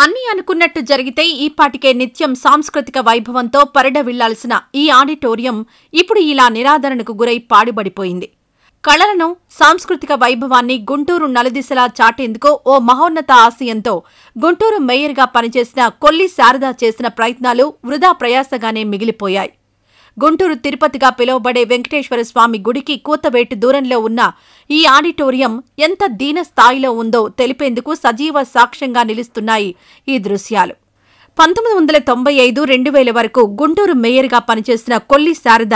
అన్నీ అనుకున్నట్టు జరిగితే ఈపాటికే నిత్యం సాంస్కృతిక వైభవంతో పరిఢవిల్లాల్సిన ఈ ఆడిటోరియం ఇప్పుడు ఇలా నిరాదరణకు గురై పాడుబడిపోయింది. కళలను, సాంస్కృతిక వైభవాన్ని గుంటూరు నలుదిశలా చాటేందుకు ఓ మహోన్నత ఆశయంతో గుంటూరు మేయర్గా పనిచేసిన కొల్లి శారద చేసిన ప్రయత్నాలు వృధా ప్రయాసగానే మిగిలిపోయాయి. గుంటూరు తిరుపతిగా పిలువబడే వెంకటేశ్వర స్వామి గుడికి కూతవేటు దూరంలో ఉన్న ఈ ఆడిటోరియం ఎంత దీన స్థాయిలో ఉందో తెలిపేందుకు సజీవ సాక్ష్యంగా నిలుస్తున్నాయి ఈ దృశ్యాలు. 1995-2000 వరకు గుంటూరు మేయర్గా పనిచేసిన కొల్లి శారద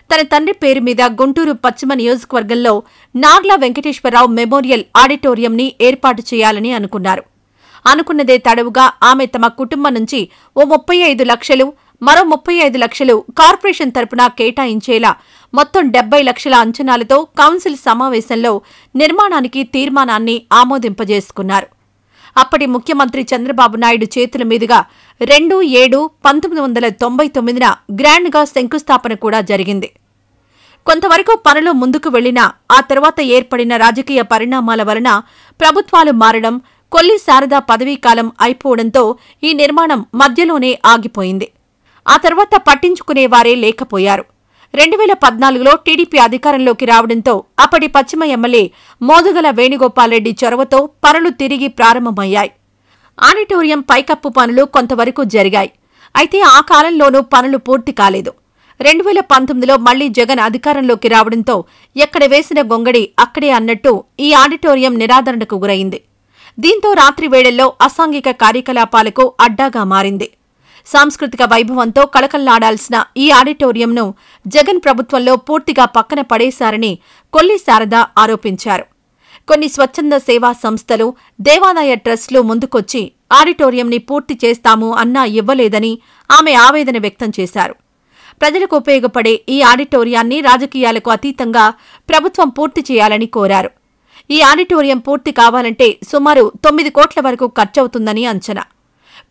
తన తండ్రి పేరు మీద గుంటూరు పశ్చిమ నియోజకవర్గంలో నార్ల వెంకటేశ్వరరావు మెమోరియల్ ఆడిటోరియంని ఏర్పాటు చేయాలని అనుకున్నారు. అనుకున్నదే తడవుగా ఆమె తమ కుటుంబం నుంచి ఓ 35 లక్షలు, మరో 35 లక్షలు కార్పొరేషన్ తరపున కేటాయించేలా మొత్తం 70 లక్షల అంచనాలతో కౌన్సిల్ సమావేశంలో నిర్మాణానికి తీర్మానాన్ని ఆమోదింపజేసుకున్నారు. అప్పటి ముఖ్యమంత్రి చంద్రబాబు నాయుడు చేతుల మీదుగా 2/7/1999న గ్రాండ్గా శంకుస్థాపన కూడా జరిగింది. కొంతవరకు పనులు ముందుకు వెళ్లినా ఆ తర్వాత ఏర్పడిన రాజకీయ పరిణామాల వలన ప్రభుత్వాలు మారడం, కొల్లి శారద పదవీకాలం అయిపోవడంతో ఈ నిర్మాణం మధ్యలోనే ఆగిపోయింది. ఆ తర్వాత పట్టించుకునేవారే లేకపోయారు. 2014లో టీడీపీ అధికారంలోకి రావడంతో అప్పటి పశ్చిమ ఎమ్మెల్యే మోదుగల వేణుగోపాల్రెడ్డి చొరవతో పనులు తిరిగి ప్రారంభమయ్యాయి. ఆడిటోరియం పైకప్పు పనులు కొంతవరకు జరిగాయి. అయితే ఆ కాలంలోనూ పనులు పూర్తి కాలేదు. 2019లో మళ్లీ జగన్ అధికారంలోకి రావడంతో ఎక్కడ వేసిన గొంగడి అక్కడే అన్నట్టు ఈ ఆడిటోరియం నిరాదరణకు గురైంది. దీంతో రాత్రి వేళల్లో అసాంఘిక కార్యకలాపాలకు అడ్డాగా మారింది. సాంస్కృతిక వైభవంతో కళకళ్లాడాల్సిన ఈ ఆడిటోరియంను జగన్ ప్రభుత్వంలో పూర్తిగా పక్కన పడేశారని కొల్లి శారద ఆరోపించారు. కొన్ని స్వచ్ఛంద సేవా సంస్థలు, దేవాదాయ ట్రస్టులు ముందుకొచ్చి ఆడిటోరియంని పూర్తి చేస్తాము అన్నా ఇవ్వలేదని ఆమె ఆవేదన వ్యక్తం చేశారు. ప్రజలకు ఉపయోగపడే ఈ ఆడిటోరియాన్ని రాజకీయాలకు అతీతంగా ప్రభుత్వం పూర్తి చేయాలని కోరారు. ఈ ఆడిటోరియం పూర్తి కావాలంటే సుమారు 9 కోట్ల వరకు ఖర్చవుతుందని అంచనా.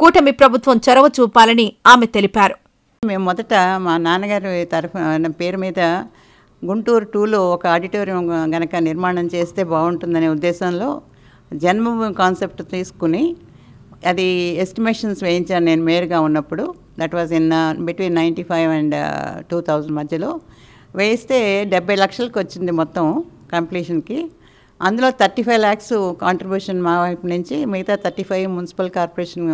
కూటమి ప్రభుత్వం చొరవ చూపాలని ఆమె తెలిపారు. మేము మొదట మా నాన్నగారి పేరు మీద గుంటూరు 2లో ఒక ఆడిటోరియం గనక నిర్మాణం చేస్తే బాగుంటుందనే ఉద్దేశంలో జన్మభూమి కాన్సెప్ట్ తీసుకుని అది ఎస్టిమేషన్స్ వేయించాను నేను మేయర్గా ఉన్నప్పుడు. That was in between 95 and 2000 మధ్యలో వేస్తే 70 లక్షలకు వచ్చింది మొత్తం కంప్లీషన్కి. అందులో 35 lakhs కాంట్రిబ్యూషన్ మా వైపు నుంచి, మిగతా 35 మున్సిపల్ కార్పొరేషన్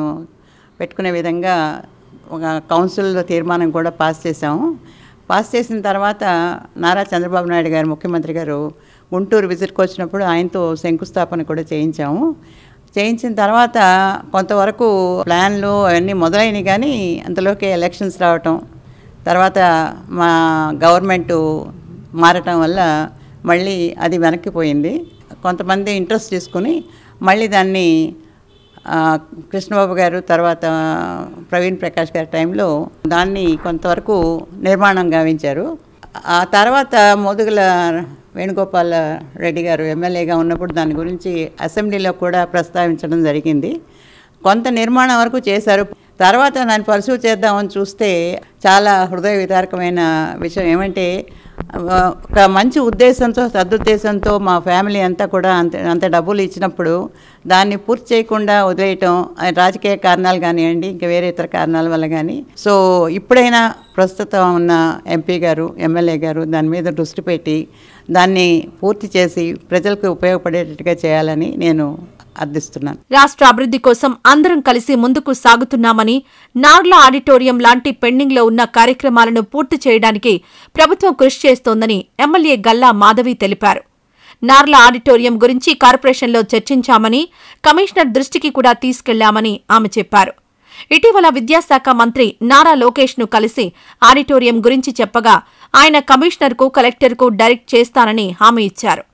పెట్టుకునే విధంగా ఒక కౌన్సిల్లో తీర్మానం కూడా పాస్ చేశాము. పాస్ చేసిన తర్వాత నారా చంద్రబాబు నాయుడు గారు ముఖ్యమంత్రి గారు గుంటూరు విజిట్కి వచ్చినప్పుడు ఆయనతో శంకుస్థాపన కూడా చేయించాము. చేయించిన తర్వాత కొంతవరకు ప్లాన్లు అవన్నీ మొదలైనవి, కానీ అంతలోకి ఎలక్షన్స్ రావటం, తర్వాత మా గవర్నమెంటు మారటం వల్ల మళ్ళీ అది వెనక్కిపోయింది. కొంతమంది ఇంట్రెస్ట్ తీసుకుని మళ్ళీ దాన్ని కృష్ణబాబు గారు, తర్వాత ప్రవీణ్ ప్రకాష్ గారి టైంలో దాన్ని కొంతవరకు నిర్మాణం గావించారు. ఆ తర్వాత మోదుగల వేణుగోపాల్ రెడ్డి గారు ఎమ్మెల్యేగా ఉన్నప్పుడు దాని గురించి అసెంబ్లీలో కూడా ప్రస్తావించడం జరిగింది. కొంత నిర్మాణం వరకు చేశారు. తర్వాత దాన్ని పర్సూ చేద్దామని చూస్తే చాలా హృదయ విదారకమైన విషయం ఏమంటే, ఒక మంచి ఉద్దేశంతో, సదుద్దేశంతో మా ఫ్యామిలీ అంతా కూడా అంత డబ్బులు ఇచ్చినప్పుడు దాన్ని పూర్తి చేయకుండా వదిలేయటం, రాజకీయ కారణాలు కానివ్వండి, ఇంకా వేరే ఇతర కారణాల వల్ల కానీ. సో ఇప్పుడైనా ప్రస్తుతం ఉన్న ఎంపీ గారు, ఎమ్మెల్యే గారు దాని మీద దృష్టి పెట్టి దాన్ని పూర్తి చేసి ప్రజలకు ఉపయోగపడేటట్టుగా చేయాలని నేను అర్థిస్తున్నాను. రాష్ట్ర అభివృద్ధి కోసం అందరం కలిసి ముందుకు సాగుతున్నామని, నార్ల ఆడిటోరియం లాంటి పెండింగ్లో ఉన్న కార్యక్రమాలను పూర్తి చేయడానికి ప్రభుత్వం కృషి చేస్తోందని ఎమ్మెల్యే గల్లా మాధవి తెలిపారు. నార్ల ఆడిటోరియం గురించి కార్పొరేషన్లో చర్చించామని, కమిషనర్ దృష్టికి కూడా తీసుకెళ్లామని ఆమె చెప్పారు. ఇటీవల విద్యాశాఖ మంత్రి నారా లోకేష్ను కలిసి ఆడిటోరియం గురించి చెప్పగా ఆయన కమిషనర్కు, కలెక్టర్కు డైరెక్ట్ చేస్తానని హామీ ఇచ్చారు.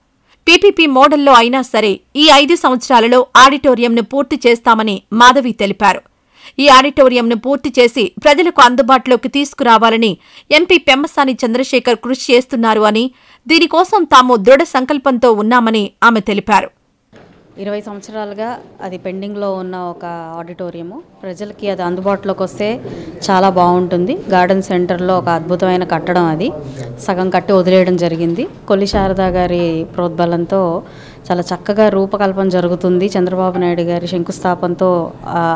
పీపీపీ మోడల్లో అయినా సరే ఈ 5 సంవత్సరాలలో ఆడిటోరియంను పూర్తి చేస్తామని మాధవి తెలిపారు. ఈ ఆడిటోరియంను పూర్తి చేసి ప్రజలకు అందుబాటులోకి తీసుకురావాలని ఎంపీ పెమ్మసాని చంద్రశేఖర్ కృషి చేస్తున్నారు అని, దీనికోసం తాము దృఢ సంకల్పంతో ఉన్నామని ఆమె తెలిపారు. 20 సంవత్సరాలుగా అది పెండింగ్లో ఉన్న ఒక ఆడిటోరియము. ప్రజలకి అది అందుబాటులోకి వస్తే చాలా బాగుంటుంది. గార్డెన్ సెంటర్లో ఒక అద్భుతమైన కట్టడం, అది సగం కట్టి వదిలేయడం జరిగింది. కొల్లి శారదా గారి ప్రోద్బలంతో చాలా చక్కగా రూపకల్పన జరుగుతుంది. చంద్రబాబు నాయుడు గారి శంకుస్థాపనతో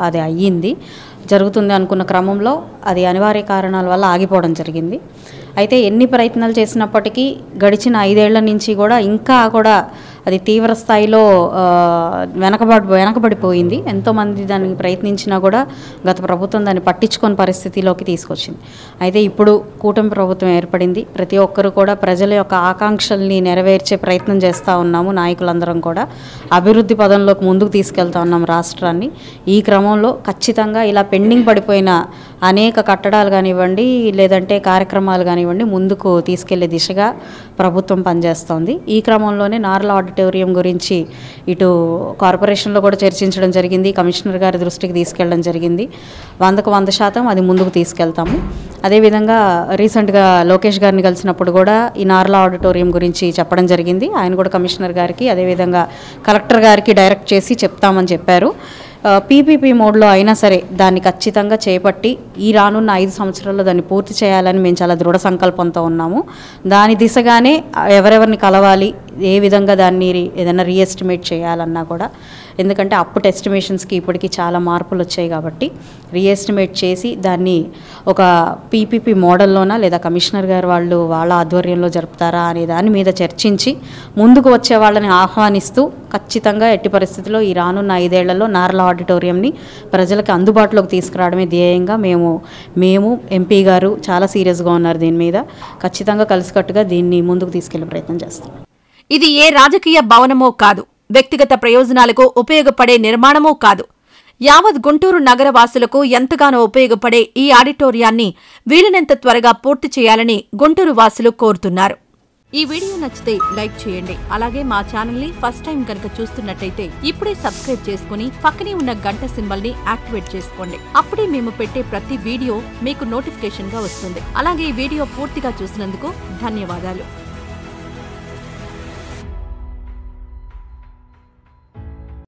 అది అయ్యింది. జరుగుతుంది అనుకున్న క్రమంలో అది అనివార్య కారణాల వల్ల ఆగిపోవడం జరిగింది. అయితే ఎన్ని ప్రయత్నాలు చేసినప్పటికీ గడిచిన 5 ఏళ్ల నుంచి కూడా ఇంకా కూడా అది తీవ్ర స్థాయిలో వెనకబడిపోయింది. ఎంతోమంది దానికి ప్రయత్నించినా కూడా గత ప్రభుత్వం దాన్ని పట్టించుకొని పరిస్థితిలోకి తీసుకొచ్చింది. అయితే ఇప్పుడు కూటమి ప్రభుత్వం ఏర్పడింది. ప్రతి ఒక్కరు కూడా ప్రజల యొక్క ఆకాంక్షల్ని నెరవేర్చే ప్రయత్నం చేస్తూ ఉన్నాము. నాయకులందరం కూడా అభివృద్ధి పదంలోకి ముందుకు తీసుకెళ్తా ఉన్నాం రాష్ట్రాన్ని. ఈ క్రమంలో ఖచ్చితంగా ఇలా పెండింగ్ పడిపోయిన అనేక కట్టడాలు కానివ్వండి, లేదంటే కార్యక్రమాలు కానివ్వండి, ముందుకు తీసుకెళ్లే దిశగా ప్రభుత్వం పనిచేస్తోంది. ఈ క్రమంలోనే నార్ల ఆడిటోరియం గురించి ఇటు కార్పొరేషన్లో కూడా చర్చించడం జరిగింది. కమిషనర్ గారి దృష్టికి తీసుకెళ్ళడం జరిగింది. 100% అది ముందుకు తీసుకెళ్తాము. అదేవిధంగా రీసెంట్గా లోకేష్ గారిని కలిసినప్పుడు కూడా ఈ నార్ల ఆడిటోరియం గురించి చెప్పడం జరిగింది. ఆయన కూడా కమిషనర్ గారికి, అదేవిధంగా కలెక్టర్ గారికి డైరెక్ట్ చేసి చెప్తామని చెప్పారు. పీపీపీ మోడ్లో అయినా సరే దాన్ని ఖచ్చితంగా చేపట్టి ఈ రానున్న 5 సంవత్సరాల్లో దాన్ని పూర్తి చేయాలని మేము చాలా దృఢ సంకల్పంతో ఉన్నాము. దాని దిశగానే ఎవరెవరిని కలవాలి, ఏ విధంగా దాన్ని ఏదైనా రీఎస్టిమేట్ చేయాలన్నా కూడా, ఎందుకంటే అప్పుడు ఎస్టిమేషన్స్కి ఇప్పటికీ చాలా మార్పులు వచ్చాయి కాబట్టి రీఎస్టిమేట్ చేసి దాన్ని ఒక పీపీపీ మోడల్లోనా లేదా కమిషనర్ గారు వాళ్ళ ఆధ్వర్యంలో జరుపుతారా అనే దాని మీద చర్చించి ముందుకు వచ్చే వాళ్ళని ఆహ్వానిస్తూ ఖచ్చితంగా ఎట్టి పరిస్థితుల్లో ఈ రానున్న 5 ఏళ్లలో నార్ల ఆడిటోరియంని ప్రజలకు అందుబాటులోకి తీసుకురావడమే ధ్యేయంగా మేము ఎంపీ గారు చాలా సీరియస్గా ఉన్నారు. దీని మీద ఖచ్చితంగా కలిసికట్టుగా దీన్ని ముందుకు తీసుకెళ్లే ప్రయత్నం చేస్తాం. ఇది ఏ రాజకీయ భవనమో కాదు, వ్యక్తిగత ప్రయోజనాలకు ఉపయోగపడే నిర్మాణమూ కాదు. యావత్ గుంటూరు నగరవాసులకు ఎంతగానో ఉపయోగపడే ఈ ఆడిటోరియాన్ని వీలైనంత త్వరగా పూర్తి చేయాలని గుంటూరు వాసులు కోరుతున్నారు. ఈ వీడియో నచ్చితే లైక్ చేయండి. అలాగే మా ఛానల్ ని ఫస్ట్ టైం కనుక చూస్తున్నట్టయితే ఇప్పుడే సబ్స్క్రైబ్ చేసుకుని పక్కనే ఉన్న గంట సింబల్ ని యాక్టివేట్ చేసుకోండి. అప్పుడే మేము పెట్టే ప్రతి వీడియో మీకు నోటిఫికేషన్ గా వస్తుంది. అలాగే ఈ వీడియో పూర్తిగా చూసినందుకు ధన్యవాదాలు.